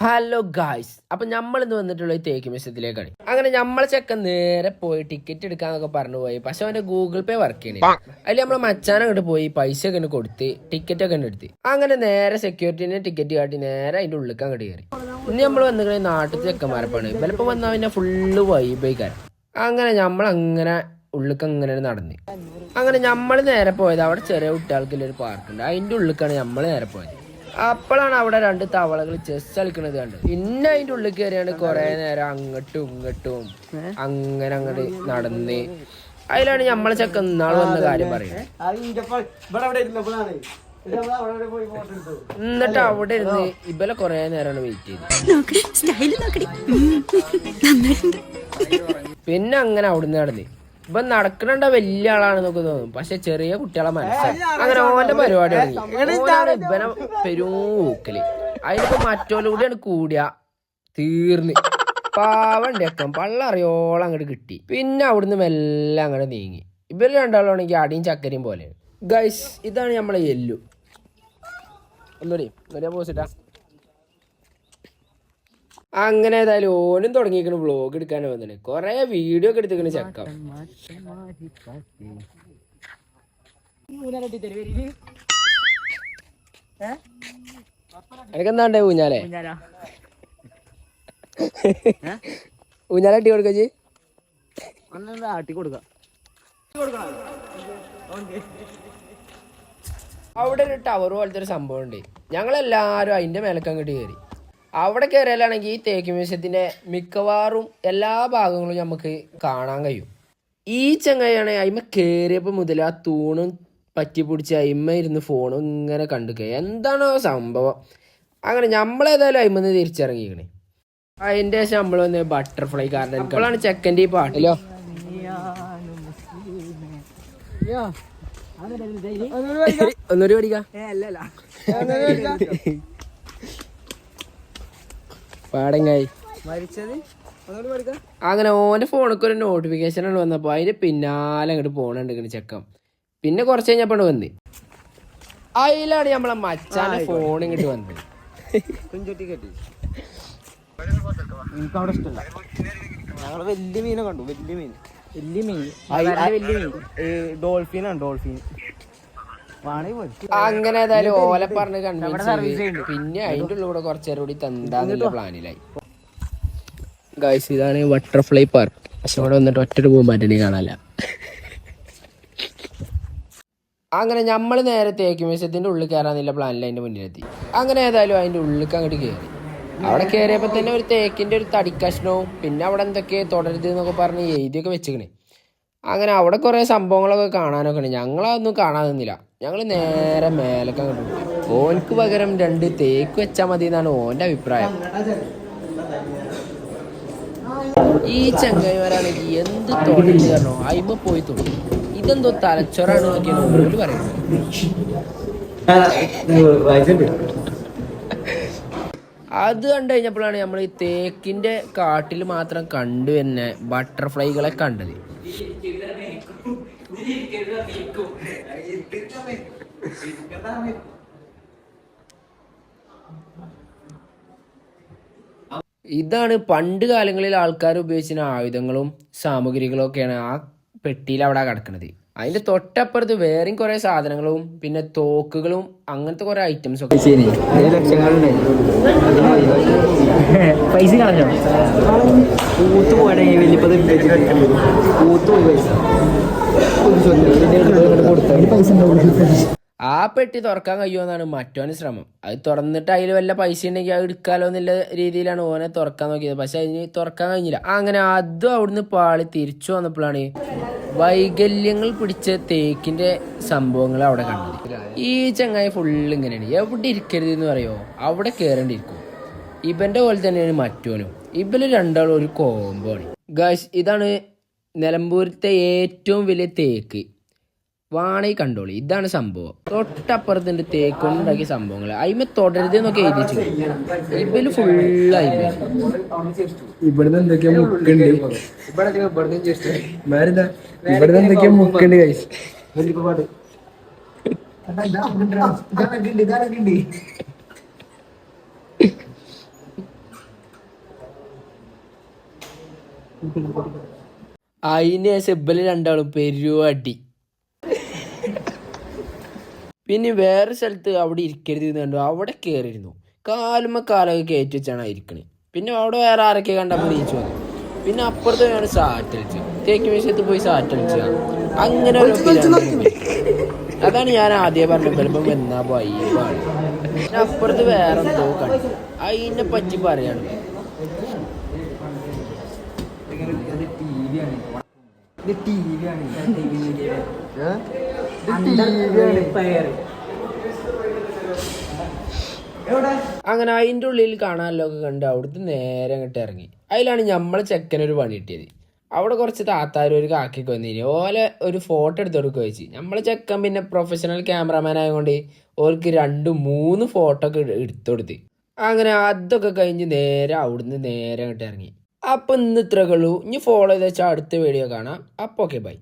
Hello guys, അപ്പൊ നമ്മളിന്ന് വന്നിട്ടുള്ള ഈ തേക്ക് മ്യൂസിയത്തിലേക്കാണ്. അങ്ങനെ നമ്മളെ ചെക്കൻ നേരെ പോയി ടിക്കറ്റ് എടുക്കാന്നൊക്കെ പറഞ്ഞു പോയി. പക്ഷെ അവന്റെ ഗൂഗിൾ പേ വർക്ക് ചെയ്യണില്ല. അതിൽ നമ്മളെ മച്ചാനങ്ങോട്ട് പോയി പൈസ ഒക്കെ കൊടുത്ത് ടിക്കറ്റ് ഒക്കെ എടുത്ത് അങ്ങനെ നേരെ സെക്യൂരിറ്റിനെ ടിക്കറ്റ് കാട്ടി നേരെ അതിന്റെ ഉള്ളിലേക്ക് അങ്ങോട്ട് കയറി. ഇനി നമ്മൾ വന്നിട്ട് നാട്ടിൽ ചെക്കന്മാരപ്പാണ്. ചിലപ്പോൾ വന്നാൽ പിന്നെ ഫുള്ള് വൈബൈക്കാരം. അങ്ങനെ നമ്മളങ്ങനെ ഉള്ളിലേക്ക് അങ്ങനെ നടന്ന് അങ്ങനെ നമ്മൾ നേരെ പോയത് അവിടെ ചെറിയ കുട്ടികൾക്കുള്ള ഒരു പാർക്കുണ്ട്. അതിന്റെ ഉള്ളിലേക്കാണ് നമ്മൾ നേരെ പോയത്. അപ്പോഴാണ് അവിടെ രണ്ട് തവളകൾ ചെസ് കളിക്കുന്നത് കണ്ടത്. പിന്നെ അതിന്റെ ഉള്ളിൽ കയറിയാണ് കുറെ നേരം അങ്ങോട്ടും ഇങ്ങോട്ടും അങ്ങനെ അങ്ങോട്ട് നടന്ന്. അതിലാണ് നമ്മളെ ചെക്കൻ നാളെ വന്ന കാര്യം പറയുന്നത്. എന്നിട്ട് അവിടെ ഇരുന്ന് ഇവലെ കൊറേ നേരമാണ് വെയിറ്റ് ചെയ്ത്. പിന്നെ അങ്ങനെ അവിടുന്ന് നടന്ന് ഇപ്പൊ നടക്കണണ്ട വലിയ ആളാണെന്നൊക്കെ തോന്നും. പക്ഷെ ചെറിയ കുട്ടികളെ മനസ്സിലായി. അങ്ങനെ ഓന്റെ പരിപാടി തുടങ്ങി. ഇവനെ പെരൂക്കല്. അതിലിപ്പോ മറ്റോലൂടെയാണ് കൂടിയ തീർന്ന് പാവണ്ടേക്കം പള്ളറിയോളം അങ്ങോട്ട് കിട്ടി. പിന്നെ അവിടുന്ന് മെല്ലെ അങ്ങോട്ട് നീങ്ങി. ഇവര് രണ്ടാളാണെങ്കിൽ അടിയും ചക്കരയും പോലെ. ഗൈസ്, ഇതാണ് നമ്മളെ യെല്ലു. ഒന്നുകൂടി പോസിറ്റാ. അങ്ങനെ ഏതായാലും ഓനും തുടങ്ങിയിരിക്കണ വ്ളോഗ് എടുക്കാനും വന്നിട്ട് കൊറേ വീഡിയോ ഒക്കെ എടുത്തിക്കണ ചെക്കം. എനിക്കെന്താണ്ടേ ഊഞ്ഞാലേ ഊഞ്ഞാല അട്ടി കൊടുക്കച്ചി ആട്ടി കൊടുക്ക. അവിടെ ഒരു ടവർ പോലത്തെ ഒരു സംഭവം ഉണ്ട്. ഞങ്ങളെല്ലാരും അതിന്റെ മേലക്ക് അങ്ങോട്ട് കയറി. അവിടെ കയറിയാലാണെങ്കിൽ ഈ തേക്ക് മ്യൂസിയത്തിന്റെ മിക്കവാറും എല്ലാ ഭാഗങ്ങളും നമുക്ക് കാണാൻ കഴിയും. ഈ ചങ്ങായിയാണെങ്കിൽ അയിമ കയറിയപ്പോൾ മുതൽ ആ തൂണും പറ്റി പിടിച്ച് അയിമ ഇരുന്ന് ഫോണും ഇങ്ങനെ കണ്ടു. എന്താണോ സംഭവം. അങ്ങനെ നമ്മളേതായാലും അയിമെന്ന് തിരിച്ചിറങ്ങിക്കണേ. അതിന്റെ ശേഷം നമ്മൾ വന്ന് ബട്ടർഫ്ലൈ ഗാർഡൻ. ഇപ്പോഴാണ് ചെക്കൻ്റെ ഈ പാട്ടിലോ ഒന്നൂരി പഠിക്കാം പാടങ്ങായി മരിച്ചത്. അങ്ങനെ ഓന്റെ ഫോണിക്ക് ഒരു നോട്ടിഫിക്കേഷൻ ആണ് വന്നപ്പോ അതിന് പിന്നാലെ അങ്ങോട്ട് പോണുണ്ട് ചെക്കം. പിന്നെ കുറച്ച് കഴിഞ്ഞപ്പോ വന്ന് അതിലാണ് നമ്മളെ മച്ചാന്റെ ഫോൺ ഇങ്ങോട്ട് വന്നത്. കുഞ്ചുട്ടി കെട്ടി എനിക്ക് അവിടെ ഇഷ്ടമല്ല. ഞങ്ങള് വലിയ മീനെ കണ്ടു. വലിയ മീൻ ഡോൾഫിനാണ്. ഡോൾഫിൻ അങ്ങനെ ഏതായാലും ഓലെ പറഞ്ഞ് കൺവിൻസ്. പിന്നെ അതിന്റെ ഉള്ളിൽ കൂടെ കുറച്ചേരം കൂടി തന്താന്നുള്ള പ്ലാനിലായി. ഗൈസ്, ഇതാണ് ബട്ടർഫ്ലൈ പാർക്ക്. പക്ഷെ അവിടെ വന്നിട്ട് ഒറ്റ പോകാൻ പറ്റണി കാണാല്ല. അങ്ങനെ നമ്മൾ നേരെ തേക്ക് മ്യൂസിയത്തിന്റെ ഉള്ളിൽ കയറാന്നുള്ള പ്ലാനിൽ അതിന്റെ മുന്നിലെത്തി. അങ്ങനെ ഏതായാലും അതിന്റെ ഉള്ളിലേക്ക് അങ്ങോട്ട് കയറി. അവിടെ കയറിയപ്പോ തന്നെ ഒരു തേക്കിന്റെ ഒരു തടിക്കഷ്ണവും പിന്നെ അവിടെ എന്തൊക്കെ തുടരുത് എന്നൊക്കെ പറഞ്ഞ് എഴുതിയൊക്കെ വെച്ചിക്കണേ. അങ്ങനെ അവിടെ കുറെ സംഭവങ്ങളൊക്കെ കാണാനൊക്കെ ഉണ്ട്. ഞങ്ങളതൊന്നും കാണാൻ നിന്നില്ല. ഞങ്ങൾ നേരെ മേലൊക്കെ അങ്ങോട്ട് പോയി. ഓൻക്ക് പകരം 2 തേക്ക് വെച്ചാൽ മതി എന്നാണ് ഓന്റെ അഭിപ്രായം. ഈ ചങ്ങായിമാരാണെങ്കിൽ എന്ത് തുടങ്ങി തരണോ അയിമ പോയി തുടങ്ങി. ഇതെന്തോ തലച്ചോറാണ് നോക്കിയാണ് ഓരോട് പറയുന്നത്. അത് കണ്ടു കഴിഞ്ഞപ്പോഴാണ് നമ്മൾ ഈ തേക്കിന്റെ കാട്ടിൽ മാത്രം കണ്ടു തന്നെ ബട്ടർഫ്ലൈകളെ കണ്ടത്. ഇതാണ് പണ്ട് കാലങ്ങളിൽ ആൾക്കാർ ഉപയോഗിച്ചിരുന്ന ആയുധങ്ങളും സാമഗ്രികളും ഒക്കെയാണ് ആ പെട്ടിയിൽ അവിടെ കിടക്കുന്നത്. അതിന്റെ തൊട്ടപ്പുറത്ത് വേറെയും കുറെ സാധനങ്ങളും പിന്നെ തോക്കുകളും അങ്ങനത്തെ കുറെ ഐറ്റംസ് ഒക്കെ. പൈസ കളഞ്ഞോ പൂത്ത് പോയി ആ പെട്ടി തുറക്കാൻ കഴിയുമെന്നാണ് മറ്റോന് ശ്രമം. അത് തുറന്നിട്ട് അതിൽ വല്ല പൈസ ഉണ്ടെങ്കിൽ അത് എടുക്കാലോ എന്നുള്ള രീതിയിലാണ് ഓനെ തുറക്കാൻ നോക്കിയത്. പക്ഷെ അതിന് തുറക്കാൻ കഴിഞ്ഞില്ല. അങ്ങനെ അതും അവിടുന്ന് പാളി തിരിച്ചു വന്നപ്പോഴാണ് വൈകല്യങ്ങൾ പിടിച്ച തേക്കിന്റെ സംഭവങ്ങൾ അവിടെ കണ്ടത്. ഈ ചങ്ങായി ഫുള്ള് ഇങ്ങനെയാണ്. എവിടെ ഇരിക്കരുത് എന്ന് പറയുമോ അവിടെ കയറേണ്ടിയിരിക്കും. ഇവന്റെ പോലെ തന്നെയാണ് മറ്റോനും. ഇവര് രണ്ടാളും ഒരു കോംബോ ആണ്. ഗായ്സ്, ഇതാണ് നിലമ്പൂരത്തെ ഏറ്റവും വലിയ തേക്ക്. വാണി കണ്ടോളി. ഇതാണ് സംഭവം. തൊട്ടപ്പുറത്തുണ്ട് തേക്ക് കൊണ്ടുണ്ടാക്കിയ സംഭവങ്ങൾ. അയിമ തുടരുത് എന്നൊക്കെ എഴുതിച്ചു. ഇവര് ഫുള്ള് അയിമ. ഇവിടുന്ന് എന്തൊക്കെയാ മുക്കുണ്ട്. ഇവിടുന്ന് എന്തൊക്കെയാ മുക്കുണ്ട് ഗൈസ്. അതിന് സെബല് രണ്ടാളും പെരുവടി. പിന്നെ വേറെ സ്ഥലത്ത് അവിടെ ഇരിക്കരുത് എന്ന് കണ്ടു അവിടെ കയറിയിരുന്നു. കാലുമ്മ കാലൊക്കെ കയറ്റി വെച്ചാണ് ഇരിക്കണേ. പിന്നെ അവിടെ വേറെ ആരൊക്കെ കണ്ടപ്പോൾ നീച്ചു വന്നു. പിന്നെ അപ്പുറത്ത് ഞാൻ സാറ്റ് കളിച്ചു, തേക്ക് മ്യൂസിയത്ത് പോയി സാറ്റ് കളിച്ച. അങ്ങനെ ഒരു അതാണ് ഞാൻ ആദ്യം പറഞ്ഞത്, ചിലപ്പം എന്നാ വൈബാണ്. പിന്നെ അപ്പുറത്ത് വേറെ എന്തോ കണ്ടു, അതിനെ പറ്റി പറയാണ്. അങ്ങനെ അതിൻ്റെ ഉള്ളിൽ കാണാനല്ലോ ഒക്കെ കണ്ട് അവിടുത്തെ നേരെ അങ്ങോട്ട് ഇറങ്ങി. അതിലാണ് നമ്മളെ ചെക്കനൊരു പണി കിട്ടിയത്. അവിടെ കുറച്ച് താത്താരും ഒരു കാക്കിക്ക് വന്നിരുന്നു. ഓലെ ഒരു ഫോട്ടോ എടുത്ത് കൊടുക്കുക വെച്ച്. നമ്മളെ ചെക്കൻ പിന്നെ പ്രൊഫഷണൽ ക്യാമറാമാൻ ആയതുകൊണ്ട് ഓർക്ക് 2-3 ഫോട്ടോ ഒക്കെ എടുത്തു കൊടുത്ത്. അങ്ങനെ അതൊക്കെ കഴിഞ്ഞ് നേരെ അവിടുന്ന് നേരെ അങ്ങോട്ട് ഇറങ്ങി. അപ്പം ഇന്ന് ഇത്രയൊക്കെ ഉള്ളൂ. ഇനി ഫോളോ ചെയ്ത് വെച്ചാൽ അടുത്ത വീഡിയോ കാണാം. അപ്പോൾ ഓക്കെ ബൈ.